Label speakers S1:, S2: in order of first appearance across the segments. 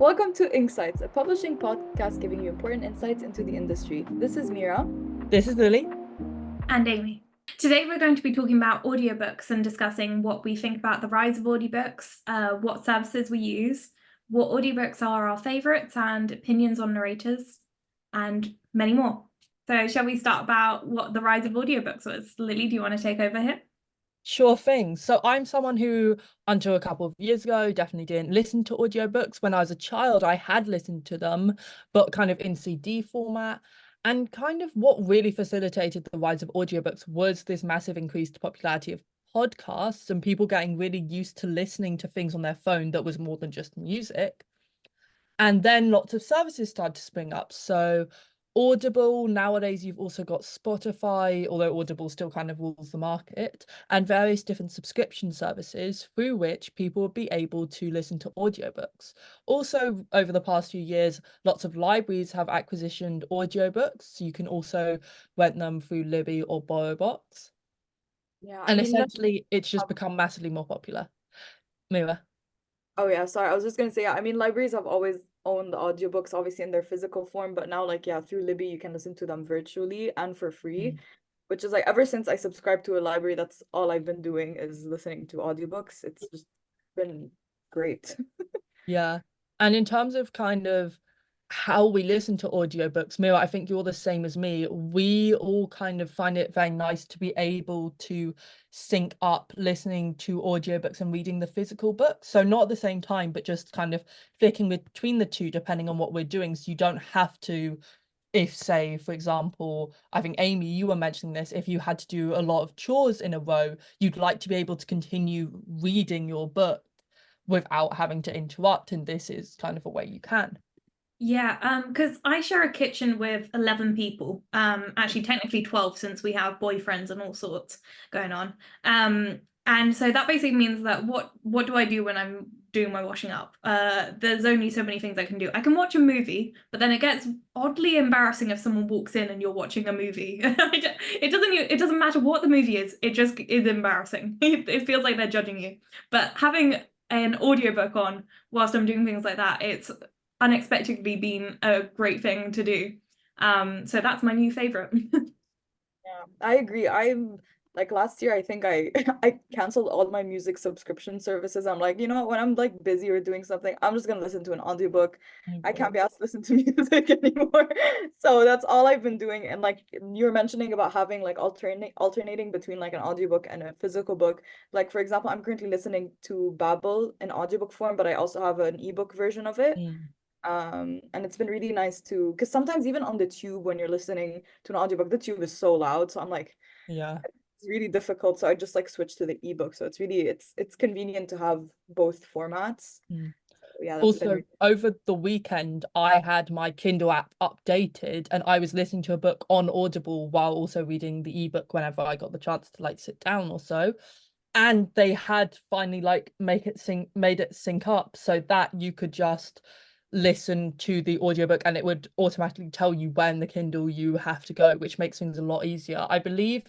S1: Welcome to Inksights, a publishing podcast giving you important insights into the industry. This is Mira.
S2: This is Lily.
S3: And Amy. Today we're going to be talking about audiobooks and discussing what we think about the rise of audiobooks, what services we use, what audiobooks are our favourites, and opinions on narrators, and many more. So shall we start about what the rise of audiobooks was? Lily, do you want to take over here?
S2: Sure thing. So I'm someone who, until a couple of years ago, definitely didn't listen to audiobooks. When I was a child, I had listened to them, but kind of in CD format. And kind of what really facilitated the rise of audiobooks was this massive increased popularity of podcasts and people getting really used to listening to things on their phone that was more than just music. And then lots of services started to spring up. So Audible, nowadays you've also got Spotify, although Audible still kind of rules the market, and various different subscription services through which people would be able to listen to audiobooks. Also, over the past few years, lots of libraries have acquisitioned audiobooks. You can also rent them through Libby or BorrowBox.
S1: Yeah,
S2: And essentially, it's just become massively more popular. Mira.
S1: Oh yeah, sorry. I was just gonna say, libraries have always owned the audiobooks, obviously in their physical form, but now, through Libby, you can listen to them virtually and for free, which is ever since I subscribed to a library, that's all I've been doing is listening to audiobooks. It's just been great.
S2: Yeah. And in terms of kind of how we listen to audiobooks, Mira, I think you're the same as me. We all kind of find it very nice to be able to sync up listening to audiobooks and reading the physical book. So not at the same time, but just kind of flicking between the two depending on what we're doing. So you don't have to, if say, for example, I think Amy, you were mentioning this, if you had to do a lot of chores in a row, you'd like to be able to continue reading your book without having to interrupt, and this is kind of a way you can.
S3: Yeah, because I share a kitchen with 11 people. Actually, technically 12 since we have boyfriends and all sorts going on. And so that basically means that what do I do when I'm doing my washing up? There's only so many things I can do. I can watch a movie, but then it gets oddly embarrassing if someone walks in and you're watching a movie. It doesn't matter what the movie is, it just is embarrassing. It feels like they're judging you. But having an audiobook on whilst I'm doing things like that, it's unexpectedly been a great thing to do. So that's my new favorite.
S1: Yeah, I agree. I'm last year, I think I I canceled all my music subscription services. I'm like, you know what, when I'm busy or doing something, I'm just gonna listen to an audiobook. I can't be asked to listen to music anymore. So that's all I've been doing. And you were mentioning about having alternating between an audiobook and a physical book. Like for example, I'm currently listening to Babel in audiobook form, but I also have an ebook version of it. And it's been really nice to, because sometimes even on the tube when you're listening to an audiobook, the tube is so loud. So I'm like,
S2: Yeah.
S1: it's really difficult. So I just switch to the ebook. So it's convenient to have both formats. So yeah, that's been
S2: Also, over the weekend, I had my Kindle app updated and I was listening to a book on Audible while also reading the ebook whenever I got the chance to sit down or so. And they had finally made it sync up so that you could just listen to the audiobook and it would automatically tell you when the Kindle you have to go, which makes things a lot easier. I believe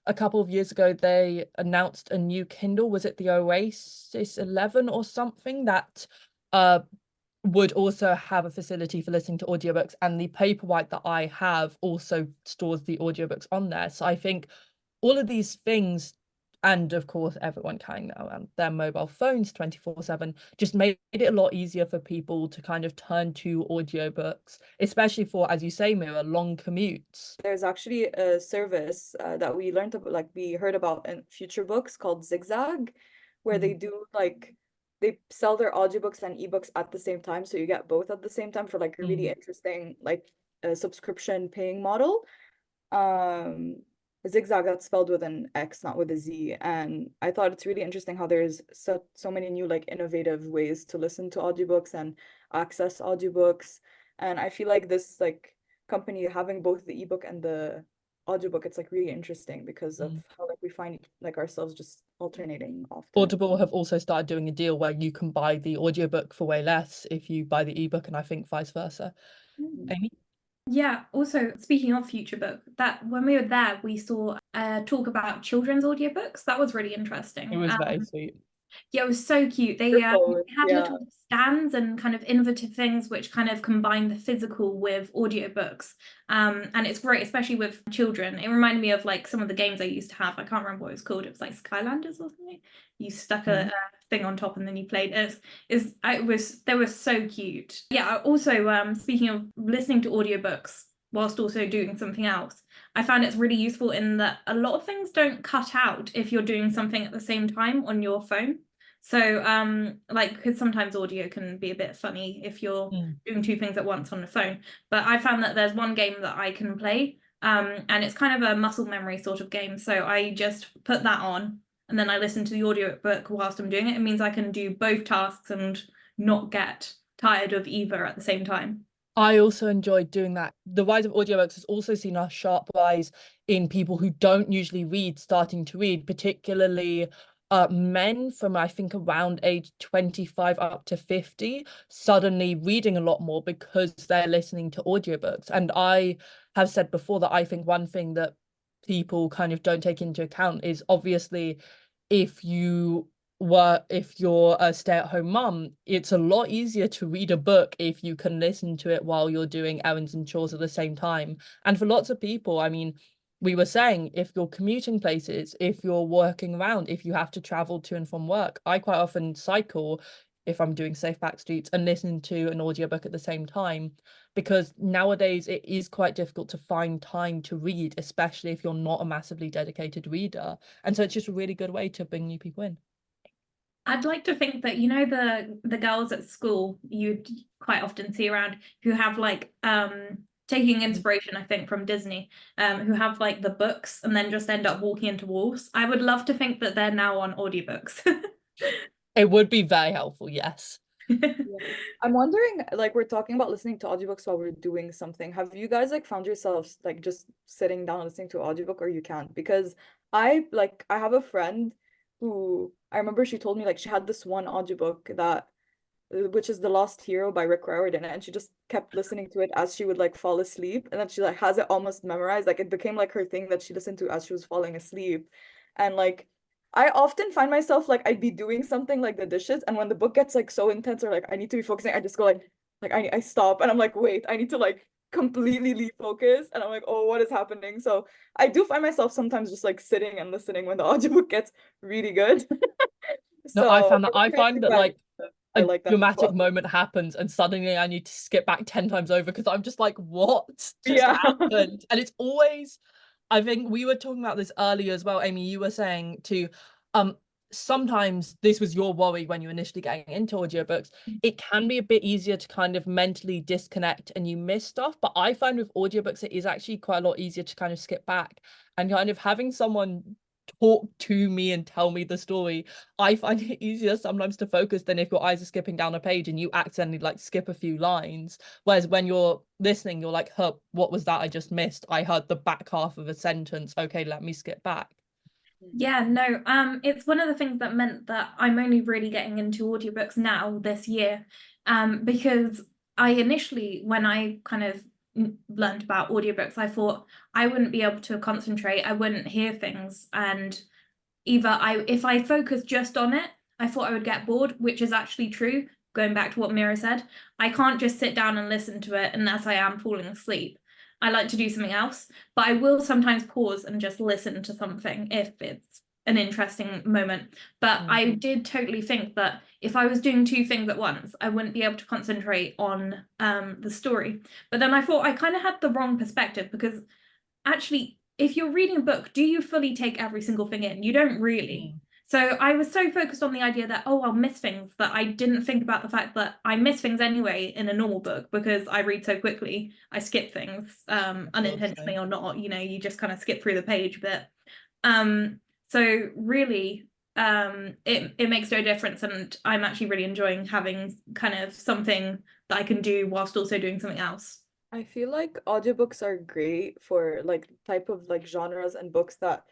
S2: a couple of years ago they announced a new Kindle, was it the Oasis 11 or something, that would also have a facility for listening to audiobooks, and the Paperwhite that I have also stores the audiobooks on there. So I think all of these things, and of course everyone carrying their mobile phones 24/7, just made it a lot easier for people to kind of turn to audiobooks, especially for, as you say, Mira, long commutes.
S1: There's actually a service that we learned about, we heard about in future books called Zigzag, where they do they sell their audiobooks and ebooks at the same time, so you get both at the same time for a really interesting a subscription paying model. Um, Zigzag, that's spelled with an X, not with a Z. And I thought it's really interesting how there's so many new innovative ways to listen to audiobooks and access audiobooks. And I feel like this company having both the ebook and the audiobook, it's really interesting because of how we find ourselves just alternating often.
S2: Audible have also started doing a deal where you can buy the audiobook for way less if you buy the ebook, and I think vice versa. Amy?
S3: Yeah, also speaking of future book, that when we were there, we saw talk about children's audiobooks. That was really interesting.
S2: It was very sweet.
S3: Yeah, it was so cute. They
S1: Both,
S3: had
S1: yeah.
S3: little stands and kind of innovative things which kind of combine the physical with audiobooks. And it's great, especially with children. It reminded me of like some of the games I used to have. I can't remember what it was called. It was like Skylanders or something. You stuck a thing on top and then you played. They were so cute. Yeah, also speaking of listening to audiobooks whilst also doing something else, I found it's really useful in that a lot of things don't cut out if you're doing something at the same time on your phone. So like, because sometimes audio can be a bit funny if you're doing two things at once on the phone. But I found that there's one game that I can play, and it's kind of a muscle memory sort of game. So I just put that on and then I listen to the audiobook whilst I'm doing it. It means I can do both tasks and not get tired of either at the same time.
S2: I also enjoyed doing that. The rise of audiobooks has also seen a sharp rise in people who don't usually read starting to read, particularly men from I think around age 25 up to 50, suddenly reading a lot more because they're listening to audiobooks. And I have said before that I think one thing that people kind of don't take into account is obviously if you're a stay-at-home mum, it's a lot easier to read a book if you can listen to it while you're doing errands and chores at the same time. And for lots of people, I mean, we were saying if you're commuting places, if you're working around, if you have to travel to and from work, I quite often cycle if I'm doing safe back streets and listen to an audiobook at the same time, because nowadays it is quite difficult to find time to read, especially if you're not a massively dedicated reader. And so it's just a really good way to bring new people in.
S3: I'd like to think that, you know, the girls at school you'd quite often see around who have like taking inspiration, I think, from Disney, who have like the books and then just end up walking into walls. I would love to think that they're now on audiobooks.
S2: It would be very helpful, yes.
S1: Yeah. I'm wondering, like, we're talking about listening to audiobooks while we're doing something. Have you guys like found yourselves like just sitting down and listening to an audiobook, or you can't? Because I have a friend who I remember she told me like she had this one audiobook that which is The Lost Hero by Rick Riordan, and she just kept listening to it as she would like fall asleep, and then she like has it almost memorized. Like it became like her thing that she listened to as she was falling asleep. And like I often find myself like I'd be doing something like the dishes, and when the book gets like so intense or like I need to be focusing, I just go like I stop and I'm like, wait, I need to like completely leave focus, and I'm like, oh, what is happening? So I do find myself sometimes just like sitting and listening when the audiobook gets really good.
S2: No, I
S1: So
S2: found that I
S1: maybe I
S2: find
S1: think
S2: that
S1: that
S2: like
S1: I
S2: a
S1: like that as
S2: dramatic
S1: well.
S2: moment happens and suddenly I need to skip back 10 times over because I'm just like, what just
S1: Yeah.
S2: happened? And it's always, I think we were talking about this earlier as well, Amy, you were saying to sometimes this was your worry when you initially getting into audiobooks. It can be a bit easier to kind of mentally disconnect and you miss stuff. But I find with audiobooks, it is actually quite a lot easier to kind of skip back and kind of having someone talk to me and tell me the story. I find it easier sometimes to focus than if your eyes are skipping down a page and you accidentally like skip a few lines. Whereas when you're listening, you're like, huh, what was that I just missed? I heard the back half of a sentence. Okay, let me skip back.
S3: Yeah, no, it's one of the things that meant that I'm only really getting into audiobooks now this year, because I initially, when I kind of learned about audiobooks, I thought I wouldn't be able to concentrate, I wouldn't hear things, and if I focus just on it, I thought I would get bored, which is actually true. Going back to what Mira said, I can't just sit down and listen to it unless I am falling asleep. I like to do something else, but I will sometimes pause and just listen to something if it's an interesting moment. But I did totally think that if I was doing two things at once, I wouldn't be able to concentrate on the story. But then I thought I kind of had the wrong perspective, because actually, if you're reading a book, do you fully take every single thing in? You don't really. So I was so focused on the idea that, oh, I'll miss things, that I didn't think about the fact that I miss things anyway in a normal book because I read so quickly. I skip things, unintentionally or not, you know, you just kind of skip through the page a bit. So really, it makes no difference, and I'm actually really enjoying having kind of something that I can do whilst also doing something else.
S1: I feel like audiobooks are great for like type of like genres and books that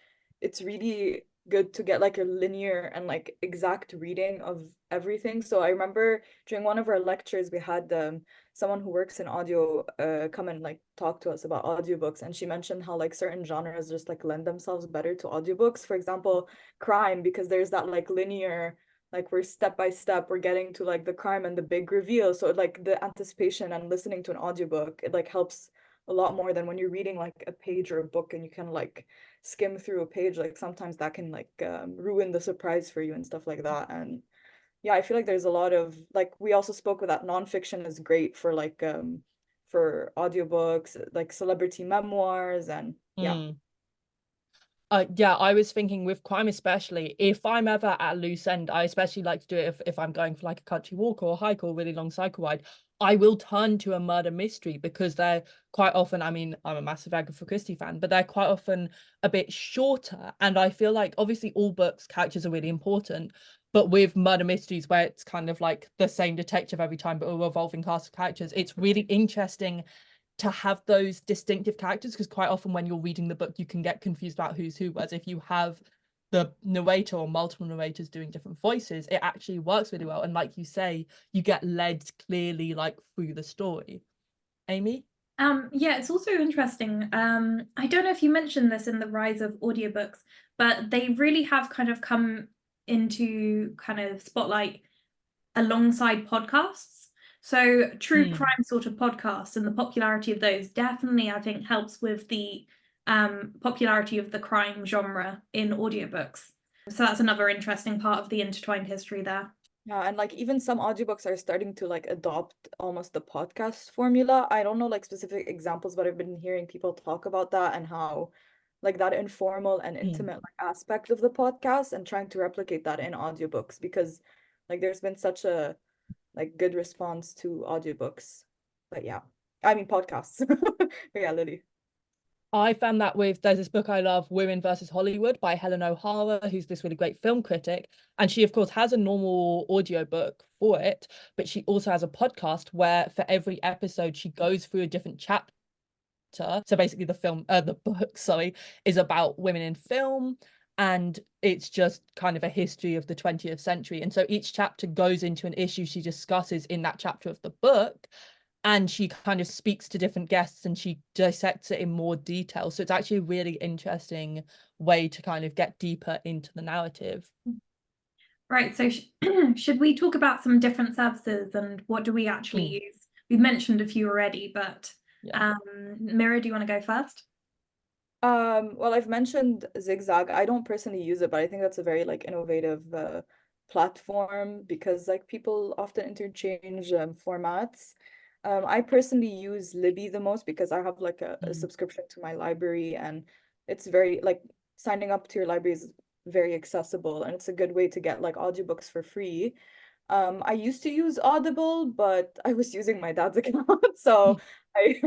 S1: it's really good to get like a linear and like exact reading of everything. So I remember during one of our lectures we had someone who works in audio come and like talk to us about audiobooks, and she mentioned how like certain genres just like lend themselves better to audiobooks. For example, crime, because there's that like linear like we're step by step, we're getting to like the crime and the big reveal. So like the anticipation and listening to an audiobook, it like helps a lot more than when you're reading like a page or a book and you can like skim through a page. Like sometimes that can like ruin the surprise for you and stuff like that. And yeah, I feel like there's a lot of like we also spoke with that nonfiction is great for audiobooks, like celebrity memoirs and yeah.
S2: Mm. Yeah, I was thinking with crime, especially if I'm ever at a loose end, I especially like to do it if I'm going for like a country walk or a hike or a really long cycle ride. I will turn to a murder mystery because they're quite often, I mean, I'm a massive Agatha Christie fan, but they're quite often a bit shorter. And I feel like obviously all books, characters are really important, but with murder mysteries where it's kind of like the same detective every time, but a revolving cast of characters, it's really interesting to have those distinctive characters, because quite often when you're reading the book you can get confused about who's who, whereas if you have the narrator or multiple narrators doing different voices, it actually works really well, and like you say, you get led clearly like through the story. Amy?
S3: Yeah, it's also interesting. I don't know if you mentioned this in the rise of audiobooks, but they really have kind of come into kind of spotlight alongside podcasts. So true crime sort of podcasts and the popularity of those definitely, I think, helps with the popularity of the crime genre in audiobooks. So that's another interesting part of the intertwined history there.
S1: Yeah, and like even some audiobooks are starting to like adopt almost the podcast formula. I don't know like specific examples, but I've been hearing people talk about that and how like that informal and intimate like aspect of the podcast and trying to replicate that in audiobooks because like there's been such a like good response to audiobooks. But yeah, I mean podcasts. But yeah, Lily.
S2: I found that with, there's this book I love, Women versus Hollywood by Helen O'Hara, who's this really great film critic. And she, of course, has a normal audiobook for it, but she also has a podcast where for every episode, she goes through a different chapter. So basically the book, sorry, is about women in film. And it's just kind of a history of the 20th century. And so each chapter goes into an issue she discusses in that chapter of the book, and she kind of speaks to different guests and she dissects it in more detail. So it's actually a really interesting way to kind of get deeper into the narrative.
S3: Right, so should we talk about some different services and what do we actually use? We've mentioned a few already, but Mira, do you want to go first?
S1: Well, I've mentioned Zigzag. I don't personally use it, but I think that's a very like innovative platform because like people often interchange formats. I personally use Libby the most because I have like a subscription to my library and it's very like signing up to your library is very accessible and it's a good way to get like audiobooks for free. I used to use Audible, but I was using my dad's account, so I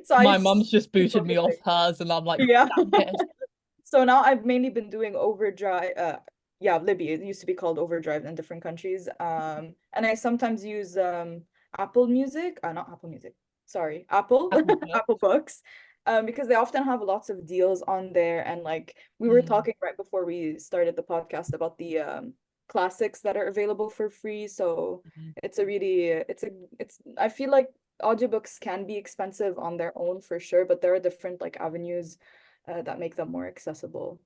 S2: My
S1: I
S2: mum's just booted me off
S1: like,
S2: hers and I'm like,
S1: yeah.
S2: damn it.
S1: So now I've mainly been doing Overdrive. Yeah, Libby. It used to be called Overdrive in different countries. And I sometimes use Apple Music. Not Apple Music. Sorry, Apple
S2: Apple Book.
S1: Apple Books. Because they often have lots of deals on there. And like we were talking right before we started the podcast about the classics that are available for free. So it's a really it's I feel like audiobooks can be expensive on their own for sure, but there are different like avenues that make them more accessible.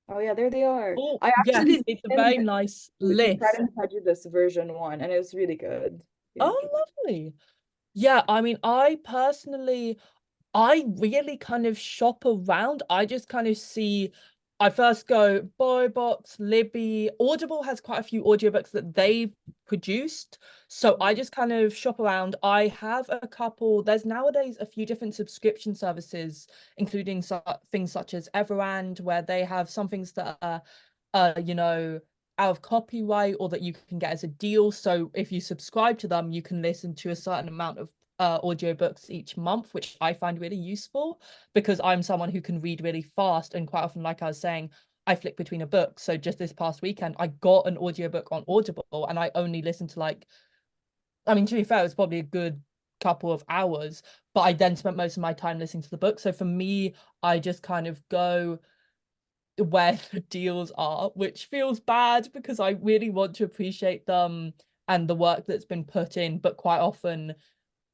S1: Oh yeah, there they are.
S2: Oh,
S1: I
S2: yes,
S1: actually
S2: it's a
S1: listened
S2: very nice
S1: to Pride
S2: list.
S1: and Prejudice version 1, and it was really good. Really
S2: Oh,
S1: good.
S2: lovely. Yeah, I mean, I really kind of shop around. I just kind of see, I first go BoyBox, Libby. Audible has quite a few audiobooks that they've produced. So I just kind of shop around. I have a couple, there's nowadays a few different subscription services, including things such as Everand, where they have some things that are, out of copyright or that you can get as a deal. So if you subscribe to them, you can listen to a certain amount of audiobooks each month, which I find really useful because I'm someone who can read really fast, and quite often, like I was saying, I flick between a book. So just this past weekend, I got an audiobook on Audible and I only listened to like, I mean, to be fair, it was probably a good couple of hours, but I then spent most of my time listening to the book. So for me, I just kind of go where the deals are, which feels bad because I really want to appreciate them and the work that's been put in, but quite often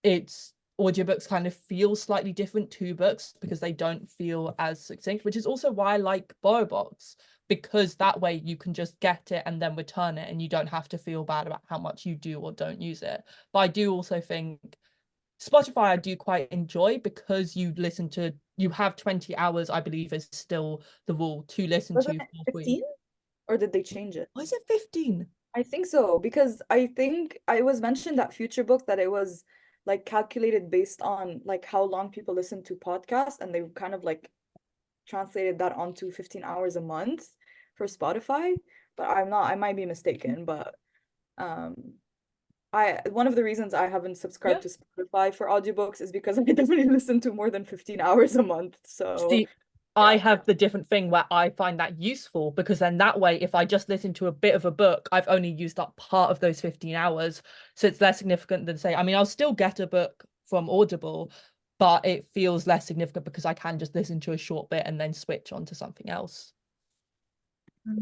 S2: it's audiobooks kind of feel slightly different to books because they don't feel as succinct, which is also why I like BorrowBox, because that way you can just get it and then return it and you don't have to feel bad about how much you do or don't use it. But I do also think Spotify I do quite enjoy because you have 20 hours, I believe is still the rule, to listen
S1: Wasn't
S2: to
S1: it
S2: for free.
S1: 15? Or did they change it?
S2: Why is it 15?
S1: I think so, because I think I was mentioned that Future Book that it was like calculated based on like how long people listen to podcasts, and they kind of like translated that onto 15 hours a month for Spotify. But I might be mistaken, but um one of the reasons I haven't
S2: Yeah.
S1: subscribed to Spotify for audiobooks is because I definitely listen to more than 15 hours a month. So
S2: See, I
S1: yeah.
S2: have the different thing where I find that useful because then that way, if I just listen to a bit of a book, I've only used up part of those 15 hours. So it's less significant than say, I mean, I'll still get a book from Audible, but it feels less significant because I can just listen to a short bit and then switch on to something else.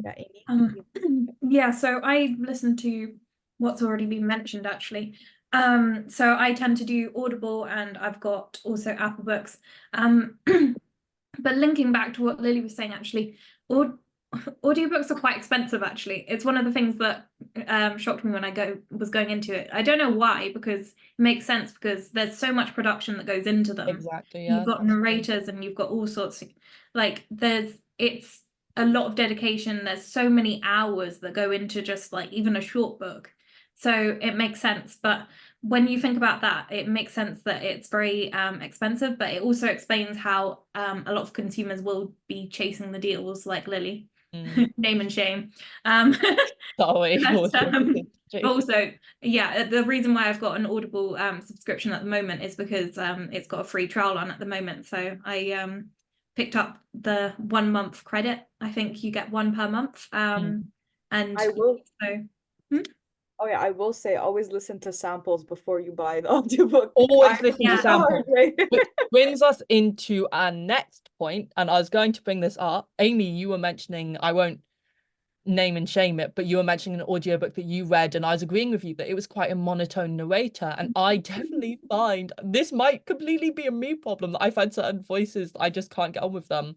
S1: Yeah, Amy.
S3: Yeah, so I listen to what's already been mentioned actually. So I tend to do Audible, and I've got also Apple Books. But linking back to what Lily was saying, actually, audiobooks are quite expensive, actually. It's one of the things that shocked me when I was going into it. I don't know why, because it makes sense, because there's so much production that goes into them.
S2: Exactly, yeah.
S3: You've got narrators and you've got all sorts of, like, it's a lot of dedication. There's so many hours that go into just like even a short book. So it makes sense. But when you think about that, it makes sense that it's very expensive, but it also explains how a lot of consumers will be chasing the deals, like Lily. Name and shame.
S2: Sorry.
S3: But also, yeah, the reason why I've got an Audible subscription at the moment is because it's got a free trial on at the moment. So I picked up the 1 month credit. I think you get one per month. And
S1: I will.
S3: so.
S1: Oh yeah, I will say always listen to samples before you buy the audiobook.
S2: Always listen to
S3: Yeah.
S2: samples. Which brings us into our next point, and I was going to bring this up. Amy, you were mentioning, I won't name and shame it, but you were mentioning an audiobook that you read, and I was agreeing with you that it was quite a monotone narrator. And I definitely find this might completely be a me problem, that I find certain voices that I just can't get on with them.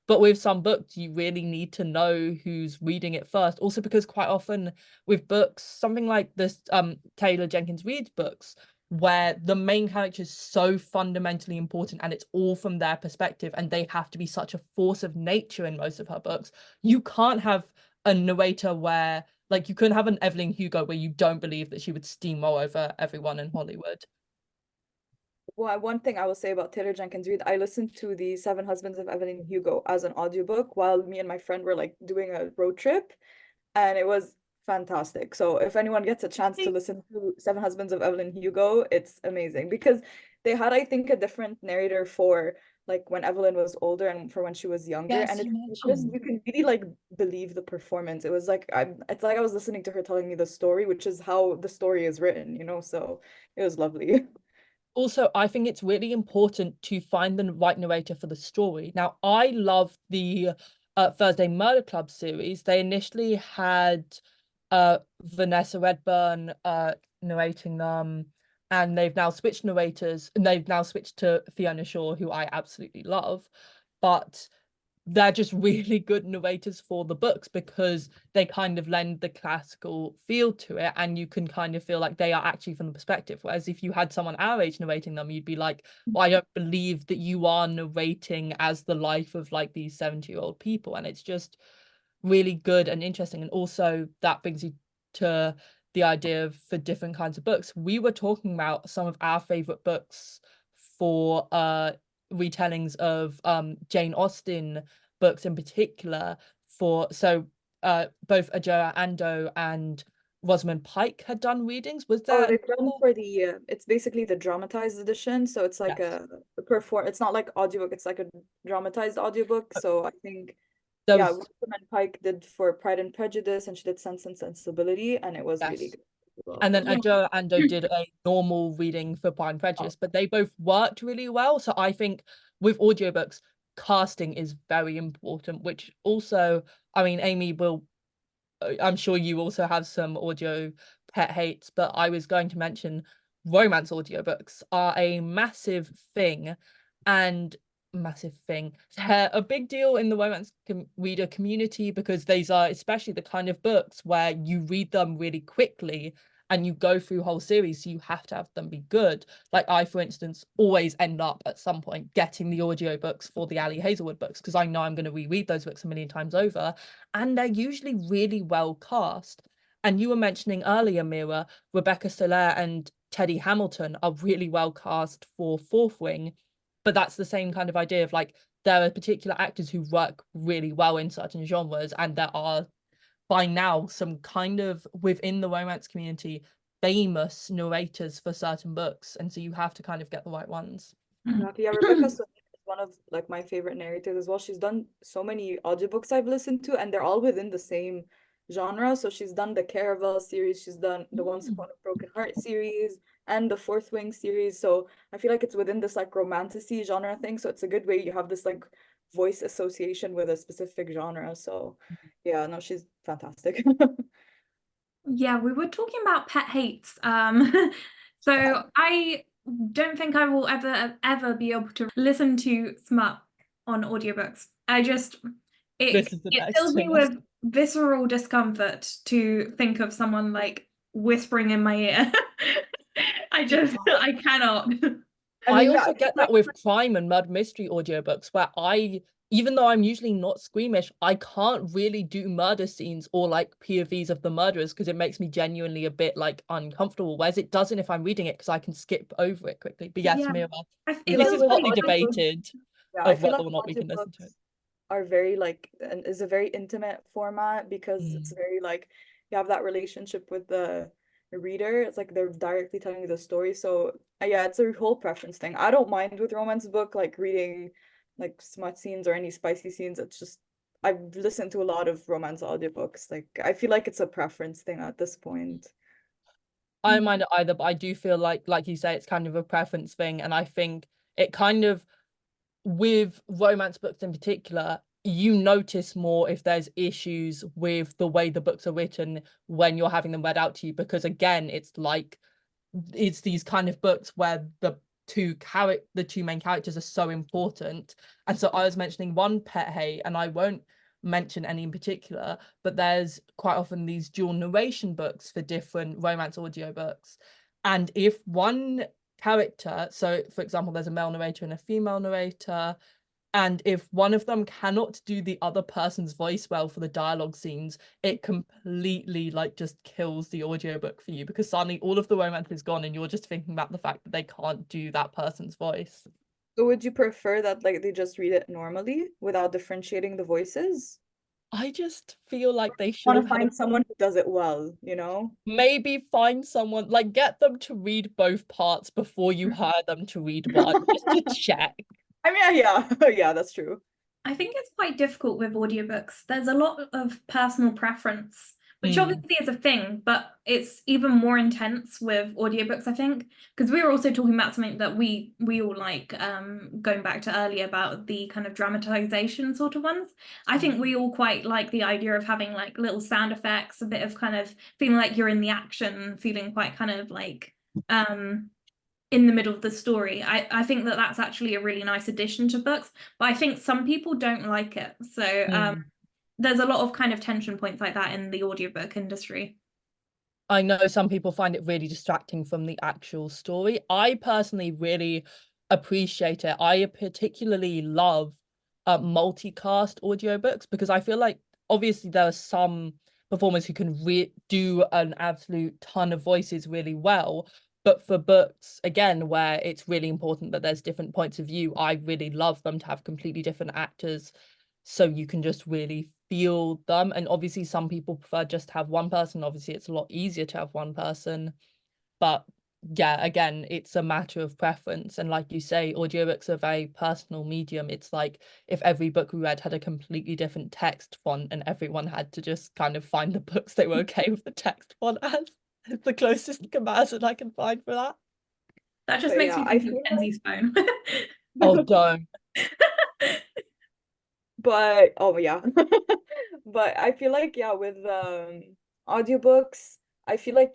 S2: But with some books, you really need to know who's reading it first. Also, because quite often with books, something like this Taylor Jenkins Reid books, where the main character is so fundamentally important and it's all from their perspective, and they have to be such a force of nature in most of her books. You can't have a narrator where, like, you couldn't have an Evelyn Hugo where you don't believe that she would steamroll over everyone in Hollywood.
S1: Well, one thing I will say about Taylor Jenkins Reid, I listened to the Seven Husbands of Evelyn Hugo as an audiobook while me and my friend were like doing a road trip, and it was fantastic. So if anyone gets a chance to listen to Seven Husbands of Evelyn Hugo, it's amazing because they had, I think, a different narrator for like when Evelyn was older and for when she was younger.
S2: Yes,
S1: And
S2: you
S1: it's just
S2: mentioned.
S1: you can really like believe the performance. It was like it's like I was listening to her telling me the story, which is how the story is written, you know, so it was lovely.
S2: Also, I think it's really important to find the right narrator for the story. Now, I love the Thursday Murder Club series. They initially had Vanessa Redburn narrating them, and they've now switched narrators, and they've now switched to Fiona Shaw, who I absolutely love. But they're just really good narrators for the books because they kind of lend the classical feel to it, and you can kind of feel like they are actually from the perspective. Whereas if you had someone our age narrating them, you'd be like, well, I don't believe that you are narrating as the life of like these 70-year-old people. And it's just really good and interesting. And also that brings you to the idea of for different kinds of books. We were talking about some of our favorite books for retellings of Jane Austen books in particular, for both Adjoa Andoh and Rosamund Pike had done readings. Was
S1: Oh,
S2: there
S1: they've done for the it's basically the dramatized edition. So it's like
S2: Yes.
S1: a perform it's not like audiobook, it's like a dramatized audiobook. So I think
S2: There
S1: yeah,
S2: was
S1: Rosamund Pike did for Pride and Prejudice and she did Sense and Sensibility and it was really
S2: yes.
S1: good as well.
S2: And then
S3: Yeah.
S2: Adjoa Andoh did a normal reading for Pride and Prejudice, but they both worked really well. So I think with audiobooks, casting is very important, which also, I mean, Amy will, I'm sure you also have some audio pet hates, but I was going to mention romance audiobooks are a massive thing, and they're a big deal in the romance reader community, because these are especially the kind of books where you read them really quickly and you go through whole series, so you have to have them be good. Like I, for instance, always end up at some point getting the audiobooks for the Ali Hazelwood books, because I know I'm going to reread those books a million times over, and they're usually really well cast. And you were mentioning earlier, Mira, Rebecca Soler and Teddy Hamilton are really well cast for Fourth Wing, but that's the same kind of idea of like there are particular actors who work really well in certain genres, and there are by now some kind of within the romance community famous narrators for certain books, and so you have to kind of get the right ones.
S1: Yeah, Rebecca Soler is one of like my favorite narrators as well. She's done so many audiobooks I've listened to, and they're all within the same genre. So she's done the Caravel series, she's done the Once Upon a Broken Heart series, and the Fourth Wing series. So I feel like it's within this like romantasy genre thing. So it's a good way you have this like voice association with a specific genre. So yeah, no, she's fantastic.
S3: Yeah, we were talking about pet hates. So I don't think I will ever be able to listen to smut on audiobooks.
S2: This is the
S3: It
S2: next
S3: fills me
S2: thing.
S3: with visceral discomfort to think of someone like whispering in my ear. I cannot.
S2: I
S1: mean, yeah,
S2: also get that with crime and murder mystery audiobooks, where even though I'm usually not squeamish, I can't really do murder scenes or like POVs of the murderers, because it makes me genuinely a bit like uncomfortable. Whereas it doesn't if I'm reading it, because I can skip over it quickly. But yes,
S3: Yeah,
S2: Mira,
S3: it
S1: feel
S2: this
S1: like
S3: feels
S2: is
S1: with
S2: hotly
S3: really
S1: audiobooks,
S2: debated
S1: yeah, I
S2: of
S1: feel
S2: whether
S1: like
S2: or not we can listen to it.
S1: audiobooks are very like and is a very intimate format because it's
S2: Mm.
S1: very like you have that relationship with the reader. It's like they're directly telling you the story. So yeah, it's a whole preference thing. I don't mind with romance book like reading like smut scenes or any spicy scenes. It's just I've listened to a lot of romance audiobooks. Like I feel like it's a preference thing at this point.
S2: I don't mind it either, but I do feel like you say, it's kind of a preference thing, and I think it kind of, with romance books in particular, you notice more if there's issues with the way the books are written when you're having them read out to you, because again, it's these kind of books where the two main characters are so important. And so I was mentioning one pet hate, and I won't mention any in particular, but there's quite often these dual narration books for different romance audiobooks. And if one character, so for example, there's a male narrator and a female narrator, and if one of them cannot do the other person's voice well for the dialogue scenes, it completely like just kills the audiobook for you, because suddenly all of the romance is gone and you're just thinking about the fact that they can't do that person's voice.
S1: So would you prefer that like they just read it normally without differentiating the voices?
S2: I just feel like they should
S1: Want
S2: have
S1: to
S2: had
S1: find someone who does it well, you know?
S2: maybe find someone, like get them to read both parts before you hire them to read one, just to check.
S1: I mean, yeah, yeah, that's true.
S3: I think it's quite difficult with audiobooks. There's a lot of personal preference, which
S2: Mm.
S3: obviously is a thing, but it's even more intense with audiobooks, I think. Because we were also talking about something that we all like, going back to earlier about the kind of dramatization sort of ones. I think we all quite like the idea of having like little sound effects, a bit of kind of feeling like you're in the action, feeling quite kind of like in the middle of the story. I think that that's actually a really nice addition to books, but I think some people don't like it. So there's a lot of kind of tension points like that in the audiobook industry.
S2: I know some people find it really distracting from the actual story. I personally really appreciate it. I particularly love multicast audiobooks, because I feel like obviously there are some performers who can do an absolute ton of voices really well. But for books, again, where it's really important that there's different points of view, I really love them to have completely different actors, so you can just really feel them. And obviously some people prefer just to have one person. Obviously it's a lot easier to have one person, but yeah, again, it's a matter of preference. And like you say, audiobooks are a very personal medium. It's like if every book we read had a completely different text font and everyone had to just kind of find the books they were okay with the text font as. It's the closest comparison I can find for that.
S3: That just
S1: But
S3: makes
S1: yeah,
S3: me
S1: I
S3: think of
S1: feel
S3: Kenzie's phone.
S2: Oh, don't.
S1: but oh yeah. But I feel like yeah, with audiobooks, I feel like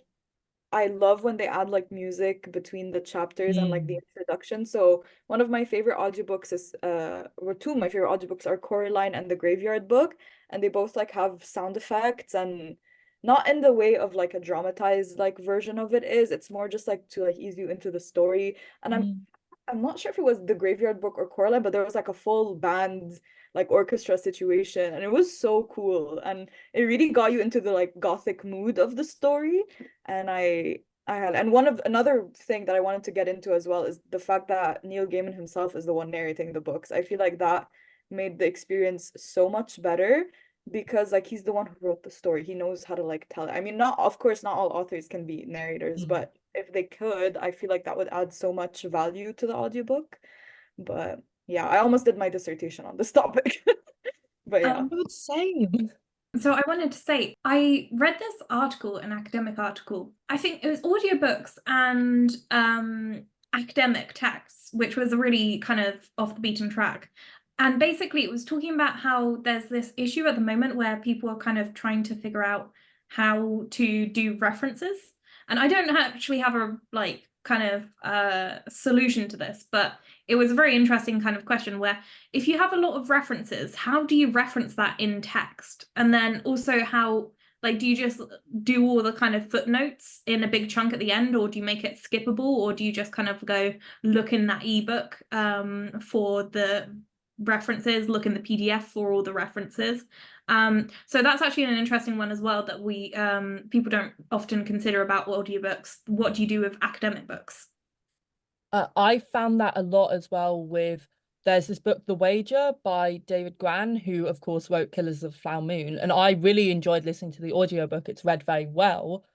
S1: I love when they add like music between the chapters and like the
S2: Mm.
S1: introduction. So one of my favorite audiobooks is or two of my favorite audiobooks are Coraline and the Graveyard Book, and they both like have sound effects, and not in the way of like a dramatized like version of it is. It's more just like to like ease you into the story. And
S2: Mm.
S1: I'm not sure if it was the Graveyard Book or Coraline, but there was like a full band like orchestra situation, and it was so cool, and it really got you into the like gothic mood of the story. And I had, and one of another thing that I wanted to get into as well is the fact that Neil Gaiman himself is the one narrating the books. I feel like that made the experience so much better because like he's the one who wrote the story. He knows how to like tell it. I mean, not of course not all authors can be narrators,
S2: Mm.
S1: but if they could, I feel like that would add so much value to the audiobook. But yeah, I almost did my dissertation on this topic. But yeah.
S2: Oh, same.
S3: So I wanted to say, I read this article, an academic article. I think it was audiobooks and academic texts, which was a really kind of off the beaten track. And basically, it was talking about how there's this issue at the moment where people are kind of trying to figure out how to do references. And I don't actually have a like kind of solution to this, but it was a very interesting kind of question where if you have a lot of references, how do you reference that in text? And then also how, like, do you just do all the kind of footnotes in a big chunk at the end, or do you make it skippable, or do you just kind of go look in that ebook for the references, look in the PDF for all the references? So that's actually an interesting one as well that we people don't often consider about audiobooks. What do you do with academic books?
S2: I found that a lot as well with there's this book, The Wager by David Gran, who of course wrote Killers of the Flower Moon, and I really enjoyed listening to the audiobook. It's read very well.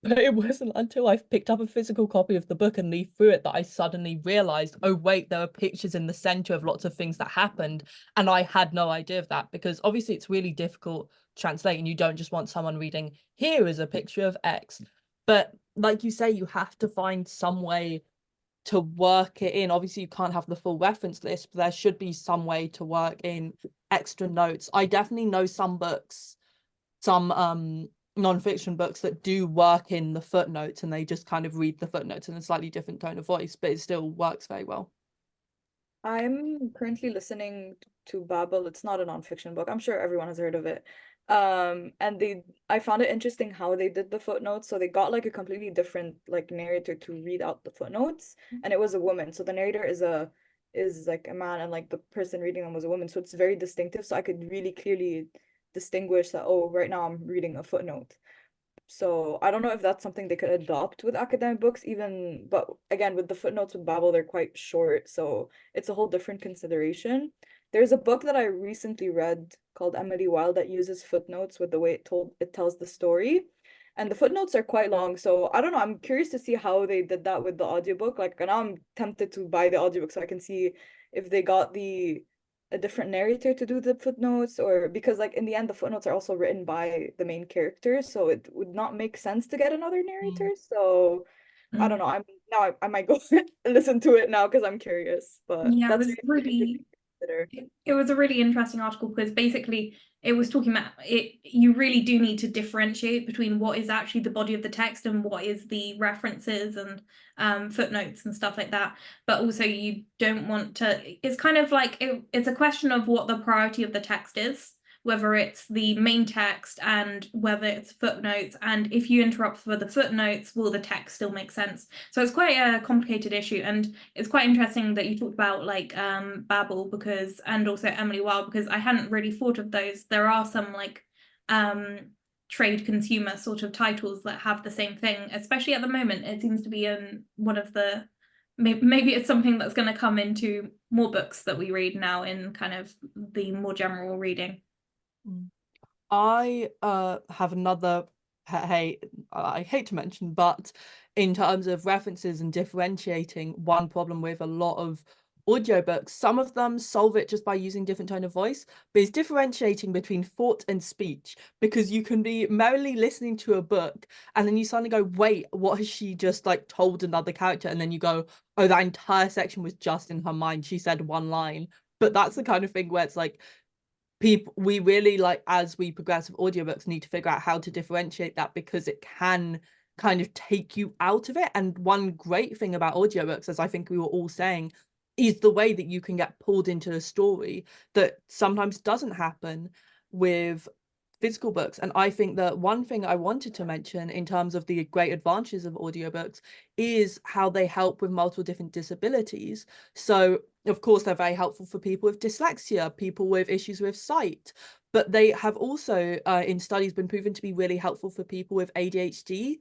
S2: But it wasn't until I picked up a physical copy of the book and leafed through it that I suddenly realized, oh wait, there are pictures in the center of lots of things that happened. And I had no idea of that because obviously it's really difficult to translate and you don't just want someone reading, here is a picture of X. But like you say, you have to find some way to work it in. Obviously, you can't have the full reference list, but there should be some way to work in extra notes. I definitely know some books, some non-fiction books that do work in the footnotes and they just kind of read the footnotes in a slightly different tone of voice, but it still works very well.
S1: I'm currently listening to Babel. It's not a nonfiction book. I'm sure everyone has heard of it. And I found it interesting how they did the footnotes. So they got like a completely different like narrator to read out the footnotes, and it was a woman. So the narrator is like a man, and like the person reading them was a woman. So it's very distinctive. So I could really clearly distinguish that, oh, right now I'm reading a footnote. So I don't know if that's something they could adopt with academic books even, but again, with the footnotes with Babel, they're quite short, so it's a whole different consideration. There's a book that I recently read called Emily Wilde that uses footnotes with the way it tells the story. And the footnotes are quite long, so I don't know. I'm curious to see how they did that with the audiobook. Like now I'm tempted to buy the audiobook so I can see if they got a different narrator to do the footnotes, or because like in the end the footnotes are also written by the main characters, so it would not make sense to get another narrator. So I don't know, I might go listen to it now because I'm curious, but
S3: Yeah, it
S1: that's
S3: was
S1: really interesting
S3: really
S1: to consider.
S3: it was a really interesting article because basically it was talking about it. You really do need to differentiate between what is actually the body of the text and what is the references and footnotes and stuff like that. But also, you don't want to. It's kind of like it's a question of what the priority of the text is, whether it's the main text and whether it's footnotes. And if you interrupt for the footnotes, will the text still make sense? So it's quite a complicated issue, and it's quite interesting that you talked about like Babel because, and also Emily Wilde, because I hadn't really thought of those. There are some like trade consumer sort of titles that have the same thing, especially at the moment. It seems to be in one of the maybe it's something that's going to come into more books that we read now in kind of the more general reading.
S2: I have another, hey, I hate to mention, but in terms of references and differentiating, one problem with a lot of audiobooks, some of them solve it just by using different tone of voice, but it's differentiating between thought and speech, because you can be merrily listening to a book and then you suddenly go, wait, what has she just like told another character? And then you go, oh, that entire section was just in her mind, she said one line. But that's the kind of thing where it's like, we really, like, as we progress with audiobooks, need to figure out how to differentiate that, because it can kind of take you out of it. And one great thing about audiobooks, as I think we were all saying, is the way that you can get pulled into the story that sometimes doesn't happen with physical books. And I think that one thing I wanted to mention in terms of the great advantages of audiobooks is how they help with multiple different disabilities. So of course they're very helpful for people with dyslexia, people with issues with sight, but they have also in studies been proven to be really helpful for people with ADHD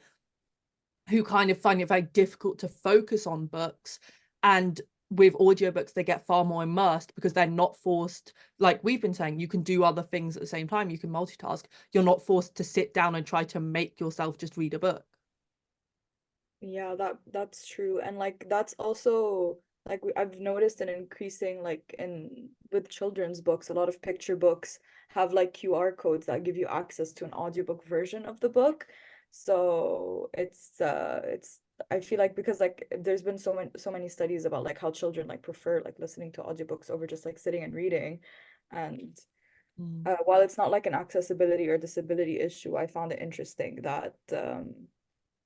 S2: who kind of find it very difficult to focus on books. And with audiobooks, they get far more immersed because they're not forced, like we've been saying, you can do other things at the same time, you can multitask. You're not forced to sit down and try to make yourself just read a book.
S1: Yeah, that's true. And like that's also like I've noticed an increasing like in with children's books, a lot of picture books have like QR codes that give you access to an audiobook version of the book. So it's I feel like because like there's been so many studies about like how children like prefer like listening to audiobooks over just like sitting and reading. And while it's not like an accessibility or disability issue, I found it interesting that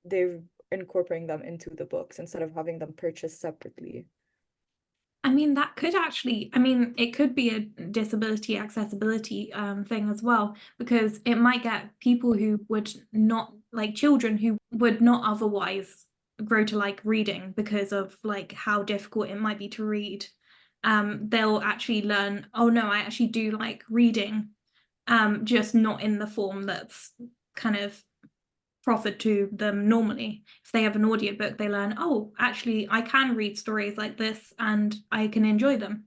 S1: they're incorporating them into the books instead of having them purchased separately.
S3: I mean, that could actually, I mean, it could be a disability accessibility thing as well, because it might get people who would not, like children who would not otherwise grow to like reading because of like how difficult it might be to read. They'll actually learn, oh no, I actually do like reading, just not in the form that's kind of proffered to them normally. If they have an audiobook, they learn, oh, actually, I can read stories like this and I can enjoy them.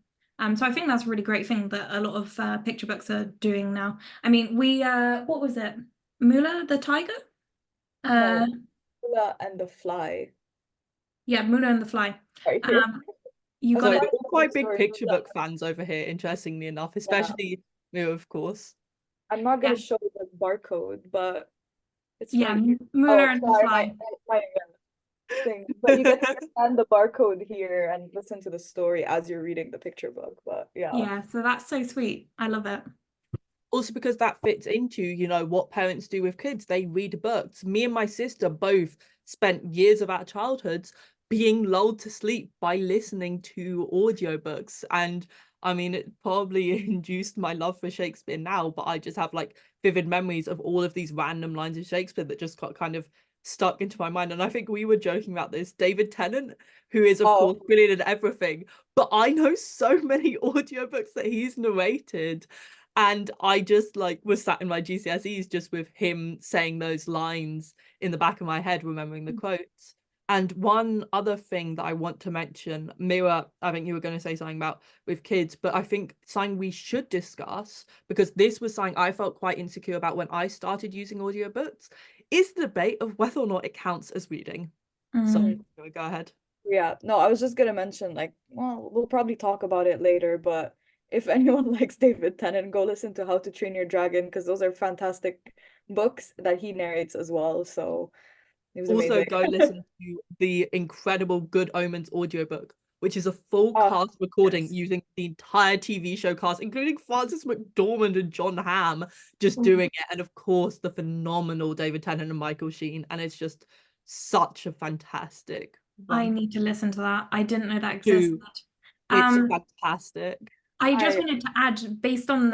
S3: So I think that's a really great thing that a lot of picture books are doing now. I mean, what was it? Mula the Tiger?
S1: No, Lula and the Fly.
S3: Yeah, Mula and the Fly.
S1: Right here.
S3: You got
S2: So
S3: it.
S2: we're all quite big
S1: Sorry,
S2: picture
S1: Lula.
S2: book fans over here, interestingly enough, especially you, of course.
S1: I'm not
S3: Yeah,
S1: gonna show the barcode, but it's
S3: yeah,
S1: right here.
S3: Mula
S1: Oh,
S3: and the
S1: sorry,
S3: Fly.
S1: my thing. But you can scan the barcode here and listen to the story as you're reading the picture book. But yeah.
S3: Yeah, so that's so sweet. I love it.
S2: Also because that fits into, you know, what parents do with kids. They read books. Me and my sister both spent years of our childhoods being lulled to sleep by listening to audiobooks. And I mean, it probably induced my love for Shakespeare now, but I just have like vivid memories of all of these random lines of Shakespeare that just got kind of stuck into my mind. And I think we were joking about this. David Tennant, who is of
S1: Oh,
S2: course brilliant at everything, but I know so many audiobooks that he's narrated. And I just like was sat in my GCSEs just with him saying those lines in the back of my head, remembering the quotes. And one other thing that I want to mention, Mira, I think you were going to say something about with kids, but I think something we should discuss, because this was something I felt quite insecure about when I started using audiobooks, is the debate of whether or not it counts as reading. So go ahead.
S1: yeah. No, I was just gonna mention like, well, we'll probably talk about it later, but if anyone likes David Tennant, go listen to How to Train Your Dragon because those are fantastic books that he narrates as well. So it was
S2: Also,
S1: amazing.
S2: go listen to the incredible Good Omens audiobook, which is a full
S1: Oh,
S2: cast recording
S1: yes.
S2: using the entire TV show cast, including Frances McDormand and John Hamm, just
S3: Mm.
S2: doing it. And of course, the phenomenal David Tennant and Michael Sheen. And it's just such a fantastic
S3: I
S2: one.
S3: need to listen to that. I didn't know that existed.
S2: Dude, it's
S3: Um,
S2: fantastic.
S3: I just
S1: I
S3: wanted to add, based on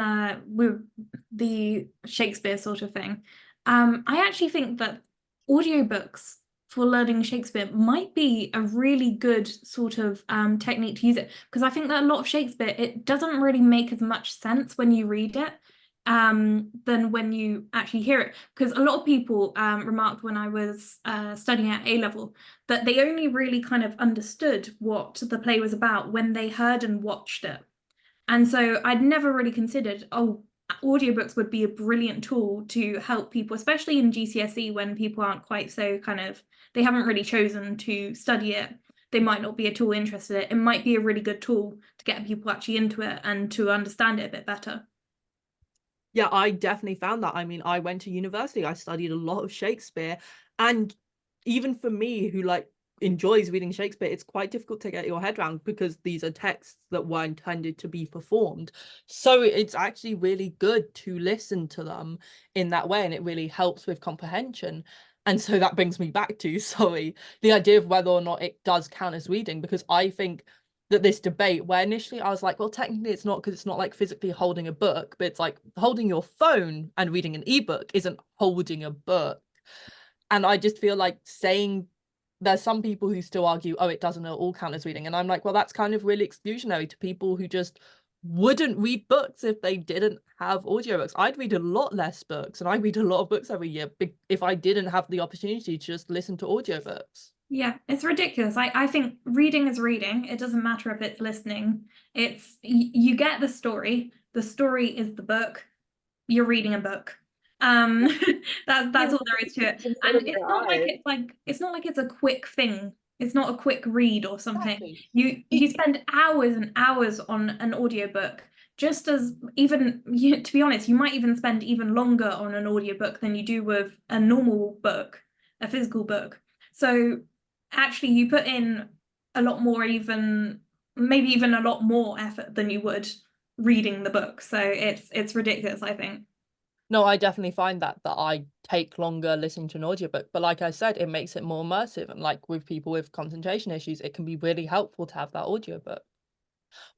S3: the Shakespeare sort of thing, I actually think that audiobooks for learning Shakespeare might be a really good sort of technique to use it, because I think that a lot of Shakespeare, it doesn't really make as much sense when you read it than when you actually hear it. Because a lot of people remarked when I was studying at A level that they only really kind of understood what the play was about when they heard and watched it. And so I'd never really considered, oh, audiobooks would be a brilliant tool to help people, especially in GCSE when people aren't quite so kind of, they haven't really chosen to study it. They might not be at all interested in it. It might be a really good tool to get people actually into it and to understand it a bit better.
S2: Yeah, I definitely found that. I mean, I went to university, I studied a lot of Shakespeare, and even for me who like enjoys reading Shakespeare, it's quite difficult to get your head around because these are texts that were intended to be performed. So it's actually really good to listen to them in that way, and it really helps with comprehension. And so that brings me back to, sorry, the idea of whether or not it does count as reading, because I think that this debate, where initially I was like, well, technically it's not, because it's not like physically holding a book, but it's like holding your phone and reading an ebook isn't holding a book. And I just feel like saying, there's some people who still argue, oh, it doesn't all count as reading. And I'm like, well, that's kind of really exclusionary to people who just wouldn't read books if they didn't have audiobooks. I'd read a lot less books, and I read a lot of books every year if I didn't have the opportunity to just listen to audiobooks.
S3: Yeah, it's ridiculous. I think reading is reading. It doesn't matter if it's listening. It's you get the story. The story is the book. You're reading a book. That's all there is to it. And it's not like it's a quick thing. It's not a quick read or something.
S2: Exactly.
S3: You spend hours and hours on an audiobook. Just as even to be honest, you might even spend even longer on an audiobook than you do with a normal book, a physical book. So actually you put in a lot more, even maybe even a lot more effort than you would reading the book. So it's ridiculous, I think.
S2: No, I definitely find that I take longer listening to an audiobook, but like I said, it makes it more immersive, and like with people with concentration issues, it can be really helpful to have that audiobook.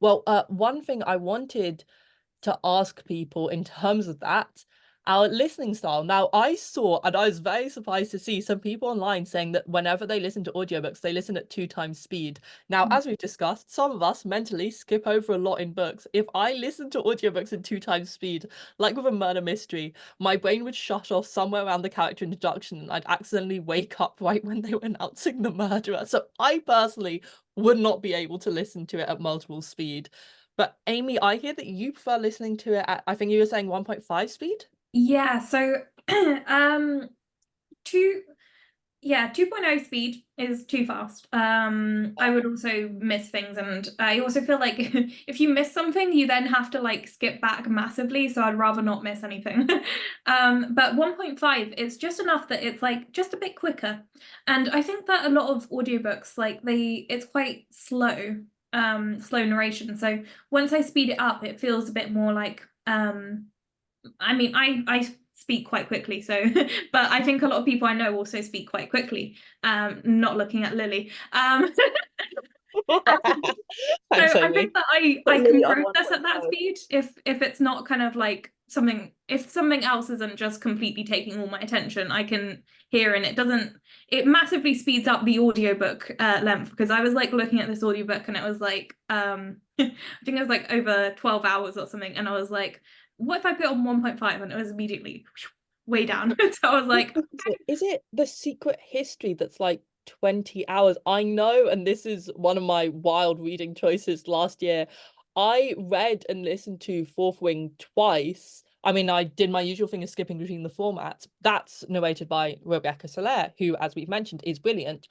S2: Well, one thing I wanted to ask people in terms of that, our listening style. Now, I saw, and I was very surprised to see some people online saying that whenever they listen to audiobooks, they listen at 2 times speed. Now, as we've discussed, some of us mentally skip over a lot in books. If I listen to audiobooks at 2 times speed, like with a murder mystery, my brain would shut off somewhere around the character introduction, and I'd accidentally wake up right when they were announcing the murderer. So I personally would not be able to listen to it at multiple speed. But Amy, I hear that you prefer listening to it at, I think you were saying 1.5 speed?
S3: Yeah, so 2.0 speed is too fast. I would also miss things, and I also feel like if you miss something, you then have to like skip back massively, so I'd rather not miss anything. But 1.5 is just enough that it's like just a bit quicker. And I think that a lot of audiobooks, like it's quite slow, slow narration. So once I speed it up, it feels a bit more like I mean, I speak quite quickly, so but I think a lot of people I know also speak quite quickly. Not looking at Lily.
S2: Thanks,
S3: So I
S2: Amy.
S3: think that I
S1: Put
S3: can
S1: Lily on
S3: process at that
S1: 1.5.
S3: speed if it's not kind of like something, if something else isn't just completely taking all my attention, I can hear, and it massively speeds up the audiobook length, because I was like looking at this audiobook and it was like I think it was like over 12 hours or something, and I was like, what if I put it on 1.5, and it was immediately way down. So I was like,
S2: Is it The Secret History that's like 20 hours? I know, and this is one of my wild reading choices last year. I read and listened to Fourth Wing twice. I mean, I did my usual thing of skipping between the formats. That's narrated by Rebecca Soler, who, as we've mentioned, is brilliant.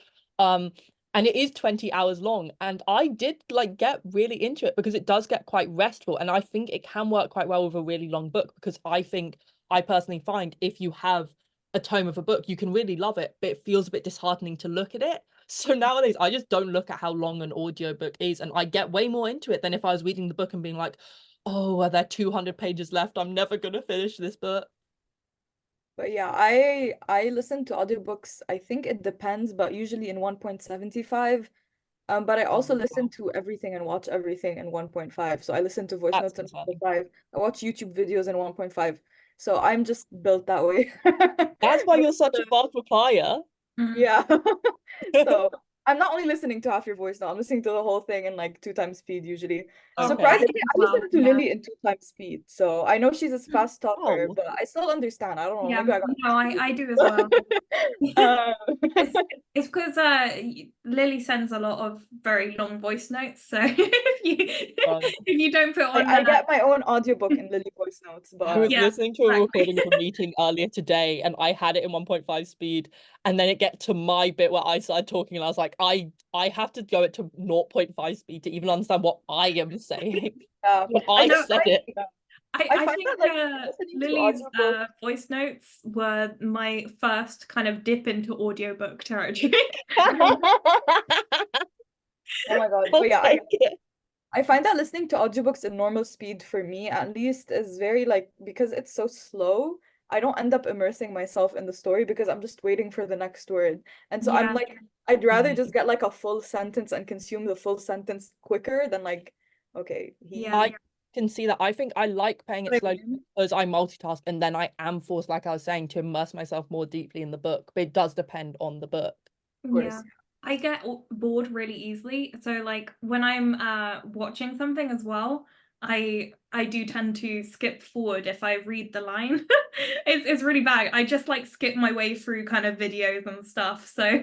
S2: And it is 20 hours long, and I did like get really into it because it does get quite restful, and I think it can work quite well with a really long book, because I personally find if you have a tome of a book, you can really love it, but it feels a bit disheartening to look at it. So nowadays, I just don't look at how long an audiobook is, and I get way more into it than if I was reading the book and being like, oh, are there 200 pages left? I'm never gonna finish this book.
S1: But yeah, I listen to audiobooks. I think it depends, but usually in 1.75. But I also
S2: Oh,
S1: listen to everything and watch everything in 1.5. So I listen to voice
S2: that's
S1: notes in
S2: concerning.
S1: 1.5. I watch YouTube videos in 1.5. So I'm just built that way.
S2: That's why you're such a fast replier.
S3: mm,
S1: Yeah. So I'm not only listening to half your voice now, I'm listening to the whole thing in like 2 times speed usually.
S3: oh,
S2: Okay.
S1: Surprisingly, I
S3: well,
S1: listen to
S3: yeah.
S1: Lily in 2 times speed. So I know she's a fast talker,
S2: Oh,
S1: but I still understand. I don't know.
S3: Yeah,
S1: Maybe I got
S3: no, I do as well.
S1: um,
S3: It's it's because Lily sends a lot of very long voice notes, so
S2: um,
S3: if you don't put on
S1: I get my own audiobook in Lily voice notes,
S2: I was
S1: but
S3: yeah,
S2: listening to a
S3: exactly.
S2: recording of a meeting earlier today, and I had it in 1.5 speed, and then it get to my bit where I started talking, and I was like, I have to go it to 0.5 speed to even understand what I am saying.
S1: yeah.
S2: When
S1: I
S2: I
S1: just
S3: know.
S2: said it.
S1: I
S3: I
S1: find
S3: think
S1: that like listening to
S3: Lily's
S1: audiobooks.
S3: voice notes were my first kind of dip into audiobook territory.
S1: Oh my God.
S2: I'll
S1: But yeah,
S2: take it.
S1: I find that listening to audiobooks in normal speed for me at least is very like because it's so slow. I don't end up immersing myself in the story because I'm just waiting for the next word. And so I'm
S3: Yeah.
S1: like, I'd rather
S2: Mhm.
S1: just get like a full sentence and consume the full sentence quicker than like, okay,
S3: Yeah.
S2: I can see that. I think I like playing it
S1: What I
S2: slowly
S1: mean?
S2: because I multitask, and then I am forced, like I was saying, to immerse myself more deeply in the book. But it does depend on the book.
S1: Of
S3: Yeah.
S1: course.
S3: I get bored really easily. So like when I'm watching something as well, I do tend to skip forward if I read the line. It's really bad. I just like skip my way through kind of videos and stuff. So
S2: I'm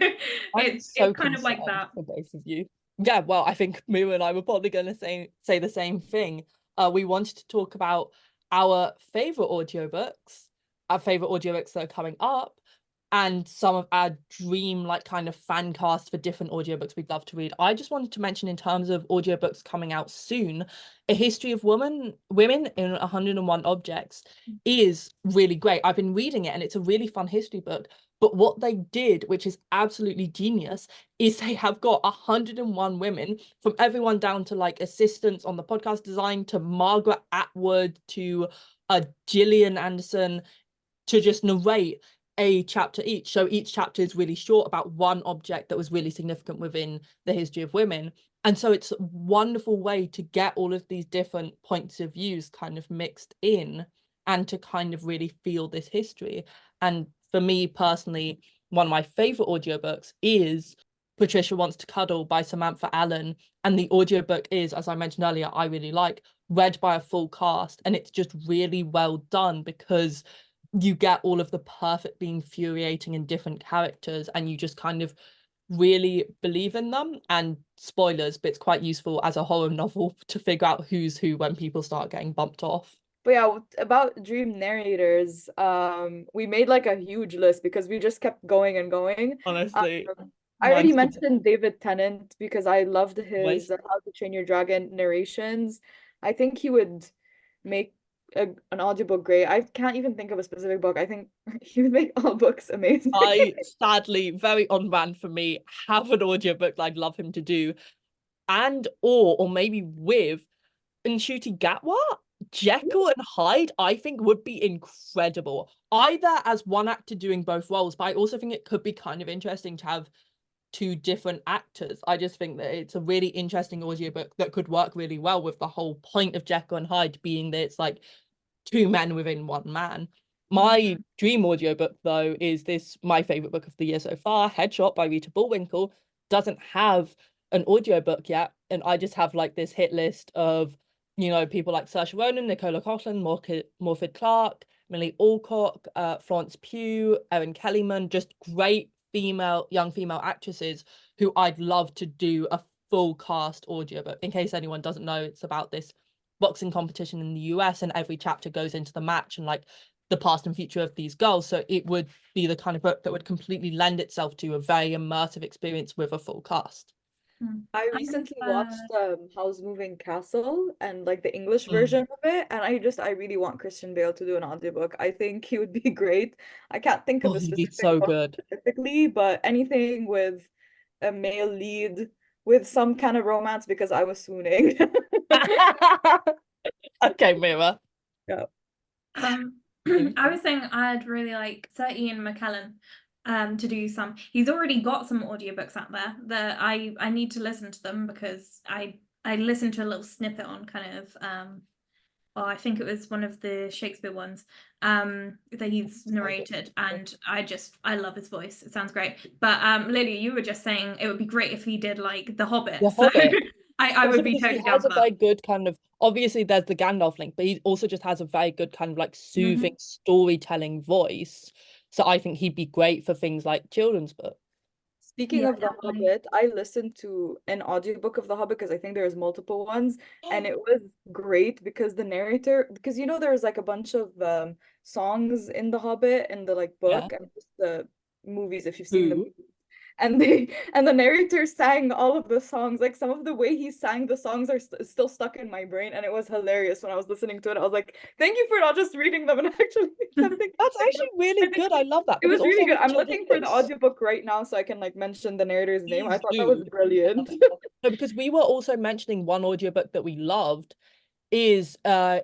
S3: it's
S2: so
S3: kind of like
S2: concerned
S3: that.
S2: for both of you. Yeah, well, I think Mira and I were probably going to say the same thing. We wanted to talk about our favorite audiobooks that are coming up, and some of our dream like kind of fan cast for different audiobooks we'd love to read. I just wanted to mention, in terms of audiobooks coming out soon, A History of Women in 101 Objects is really great. I've been reading it and it's a really fun history book. But what they did, which is absolutely genius, is they have got 101 women, from everyone down to like assistants on the podcast design to Margaret Atwood to Gillian Anderson, to just narrate a chapter each. So each chapter is really short about one object that was really significant within the history of women. And so it's a wonderful way to get all of these different points of views kind of mixed in, and to kind of really feel this history. And for me personally, one of my favorite audiobooks is Patricia Wants to Cuddle by Samantha Allen. And the audiobook is, as I mentioned earlier, I really like, read by a full cast. And it's just really well done because you get all of the perfectly infuriating and different characters, and you just kind of really believe in them. And spoilers, but it's quite useful as a horror novel to figure out who's who when people start getting bumped off.
S1: But yeah, about dream narrators, we made like a huge list because we just kept going and going.
S2: Honestly,
S1: I already
S2: mine's the
S1: mentioned David Tennant because I loved his
S2: voice.
S1: How to Train Your Dragon narrations. I think he would make an audiobook great. I can't even think of a specific book. I think he would make all books amazing.
S2: I sadly, very on brand for me, have an audiobook that I'd love him to do, and or maybe with Ncuti Gatwa, Jekyll and Hyde, I think would be incredible. Either as one actor doing both roles, but I also think it could be kind of interesting to have two different actors. I just think that it's a really interesting audiobook that could work really well, with the whole point of Jekyll and Hyde being that it's like two men within one man. My dream audiobook, though, is this, my favorite book of the year so far, Headshot by Rita Bullwinkle. Doesn't have an audiobook yet, and I just have like this hit list of, people like Saoirse Ronan, Nicola Coughlan, Morfydd Clark, Millie Alcock, Florence Pugh, Erin Kellyman, just great young female actresses who I'd love to do a full cast audiobook. In case anyone doesn't know, it's about this boxing competition in the US, and every chapter goes into the match and like the past and future of these girls. So it would be the kind of book that would completely lend itself to a very immersive experience with a full cast.
S1: I recently watched Howl's Moving Castle and like the English version of it, and I really want Christian Bale to do an audiobook. I think he would be great. I can't think of
S2: Oh,
S1: a
S2: he'd be
S1: specific
S2: so
S1: book
S2: good.
S1: specifically, but anything with a male lead with some kind of romance because I was swooning.
S2: Okay, Mira.
S1: Yeah.
S3: I was saying I'd really like Sir Ian McKellen to do some. He's already got some audiobooks out there that I need to listen to them because I listened to a little snippet on kind of I think it was one of the Shakespeare ones that he's narrated, and I love his voice. It sounds great. But Lily, you were just saying it would be great if he did like The Hobbit.
S2: The
S3: So
S2: Hobbit.
S3: I
S2: Also
S3: would be
S2: because he
S3: totally down
S2: has
S3: for
S2: a
S3: that.
S2: very good kind of, obviously there's the Gandalf link, but he also just has a very good kind of like soothing storytelling voice. So I think he'd be great for things like children's books.
S1: Speaking
S3: Yeah,
S1: of The
S3: definitely.
S1: Hobbit, I listened to an audiobook of The Hobbit because I think there's multiple ones, and it was great because the narrator, because there was like a bunch of songs in The Hobbit in the like
S2: Yeah.
S1: book and just the movies if you've seen the
S2: Who?
S1: movies. And the narrator sang all of the songs. Like some of the way he sang the songs are still stuck in my brain, and it was hilarious when I was listening to it. I was like, "Thank you for not just reading them and actually attempting to
S2: That's
S1: sing them."
S2: actually really
S1: I think
S2: good. I love that
S1: it
S2: because
S1: was really
S2: also
S1: good.
S2: with
S1: I'm
S2: children's
S1: looking for the
S2: books,
S1: audiobook right now so I can like mention the narrator's name. I
S2: please
S1: thought that was
S2: do.
S1: brilliant.
S2: No, because we were also mentioning one audiobook that we loved is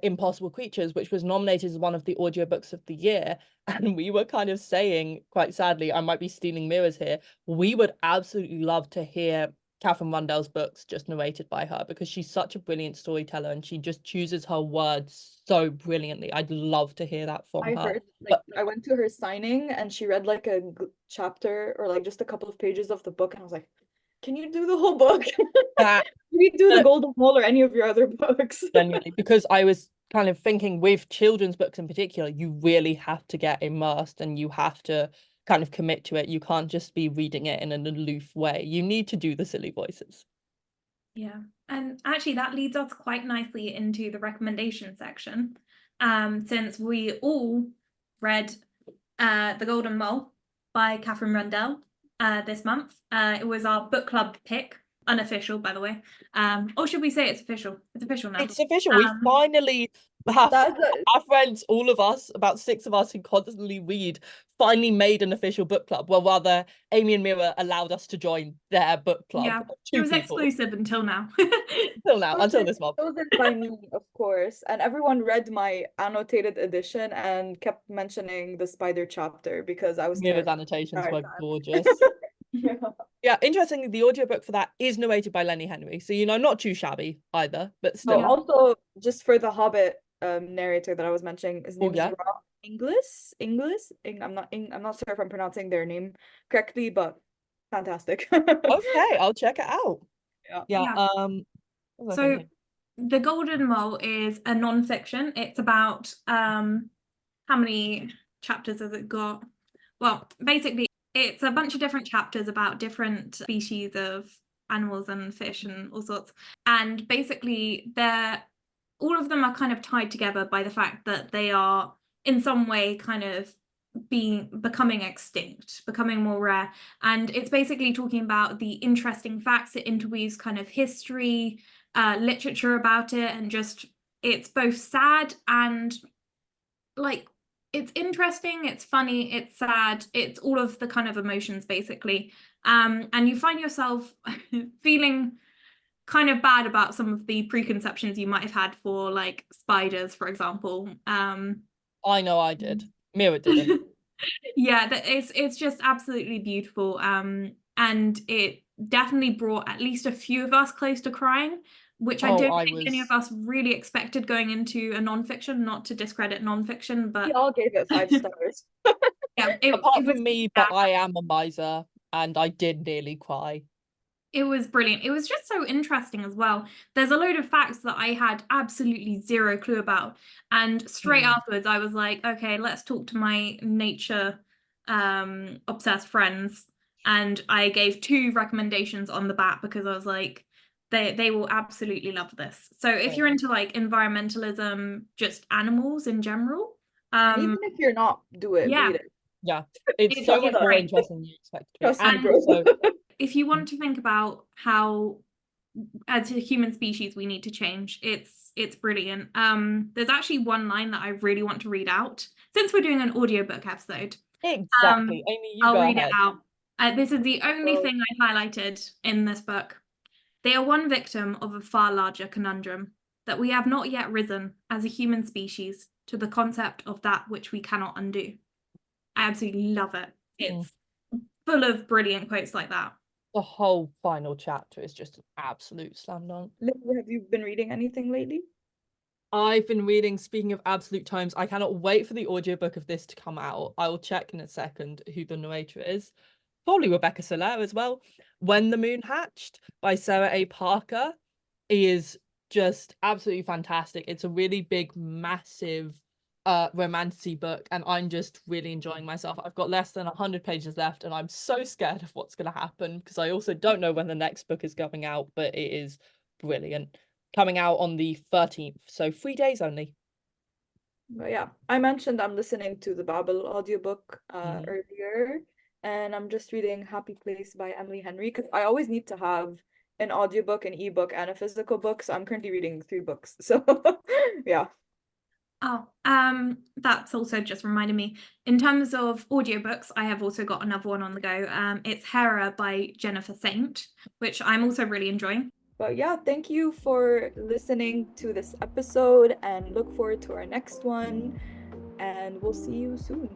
S2: Impossible Creatures, which was nominated as one of the audiobooks of the year. And we were kind of saying, quite sadly, I might be stealing mirrors here, we would absolutely love to hear Catherine Rundell's books just narrated by her, because she's such a brilliant storyteller and she just chooses her words so brilliantly. I'd love to hear that from
S1: I
S2: her.
S1: heard, like, I went to her signing and she read like a chapter or like just a couple of pages of the book, and I was like, can you do the whole book?
S2: That
S1: Can you do the Golden Mole or any of your other books?
S2: genuinely, because I was kind of thinking with children's books in particular, you really have to get immersed and you have to kind of commit to it. You can't just be reading it in an aloof way. You need to do the silly voices.
S3: Yeah, and actually that leads us quite nicely into the recommendation section, since we all read The Golden Mole by Catherine Rundell this month. It was our book club pick, unofficial, by the way. Or should we say it's official? It's official now.
S2: It's official. We finally have
S1: That's
S2: our friends, all of us, about 6 of us who constantly read, finally made an official book club. Well, rather, Amy and Mira allowed us to join their book club.
S3: Yeah,
S2: of
S3: it
S2: 2
S3: was
S2: people.
S3: exclusive until now.
S2: Until this month.
S1: chosen by me, of course. And everyone read my annotated edition and kept mentioning the spider chapter because I was
S2: Mira's
S1: there.
S2: annotations were
S1: Right.
S2: gorgeous.
S1: Yeah.
S2: Yeah, interestingly, the audiobook for that is narrated by Lenny Henry. So, not too shabby either, but
S1: No,
S2: still.
S1: also just for the Hobbit narrator that I was mentioning, his name is
S2: yeah.
S1: Rob Inglis. I'm not sure if I'm pronouncing their name correctly, but fantastic.
S2: Okay, I'll check it out.
S1: Yeah.
S2: Yeah.
S3: Yeah.
S2: What was I
S3: So
S2: thinking?
S3: The Golden Mole is a non-fiction. It's about how many chapters has it got? Well, basically it's a bunch of different chapters about different species of animals and fish and all sorts. And basically all of them are kind of tied together by the fact that they are in some way kind of becoming extinct, becoming more rare. And it's basically talking about the interesting facts. It interweaves kind of history, literature about it, and just it's both sad and like it's interesting, it's funny, it's sad, it's all of the kind of emotions basically. And you find yourself feeling kind of bad about some of the preconceptions you might have had for like spiders, for example.
S2: I know I did. Mira didn't.
S3: Yeah, it's just absolutely beautiful. And it definitely brought at least a few of us close to crying, which I don't think any of us really expected going into a nonfiction, not to discredit nonfiction, but
S1: We all gave it 5 stars.
S3: yeah,
S2: Apart from me, but I am a miser and I did nearly cry.
S3: It was brilliant. It was just so interesting as well. There's a load of facts that I had absolutely zero clue about. And straight afterwards, I was like, okay, let's talk to my nature obsessed friends. And I gave 2 recommendations on the bat because I was like, they will absolutely love this. So if you're into like environmentalism, just animals in general.
S1: And even if you're not, do it,
S3: Yeah.
S1: read it.
S2: Yeah, it's
S3: It's
S2: so much more
S3: great.
S2: interesting than you expect it to be.
S1: Trust me,
S2: And
S1: bro.
S2: also,
S3: if you want to think about how as a human species we need to change, it's brilliant. There's actually one line that I really want to read out since we're doing an audiobook episode.
S2: exactly. Amy, you
S3: I'll
S2: go
S3: read
S2: ahead.
S3: it out. This is the only thing I highlighted in this book. They are one victim of a far larger conundrum, that we have not yet risen as a human species to the concept of that which we cannot undo. I absolutely love it. It's full of brilliant quotes like that.
S2: The whole final chapter is just an absolute slam dunk.
S1: Lily, have you been reading anything lately?
S2: I've been reading, speaking of absolute tomes, I cannot wait for the audiobook of this to come out. I will check in a second who the narrator is. Probably Rebecca Soler as well. When the Moon Hatched by Sarah A. Parker is just absolutely fantastic. It's a really big, massive romantic book, and I'm just really enjoying myself. I've got less than 100 pages left, and I'm so scared of what's going to happen because I also don't know when the next book is coming out, but it is brilliant. Coming out on the 13th, so 3 days only.
S1: But yeah, I mentioned I'm listening to the Babel audiobook earlier, and I'm just reading Happy Place by Emily Henry because I always need to have an audiobook, an ebook, and a physical book. So I'm currently reading 3 books. So yeah.
S3: Oh, that's also just reminded me. In terms of audiobooks, I have also got another one on the go. It's Hera by Jennifer Saint, which I'm also really enjoying.
S1: But yeah, thank you for listening to this episode and look forward to our next one. And we'll see you soon.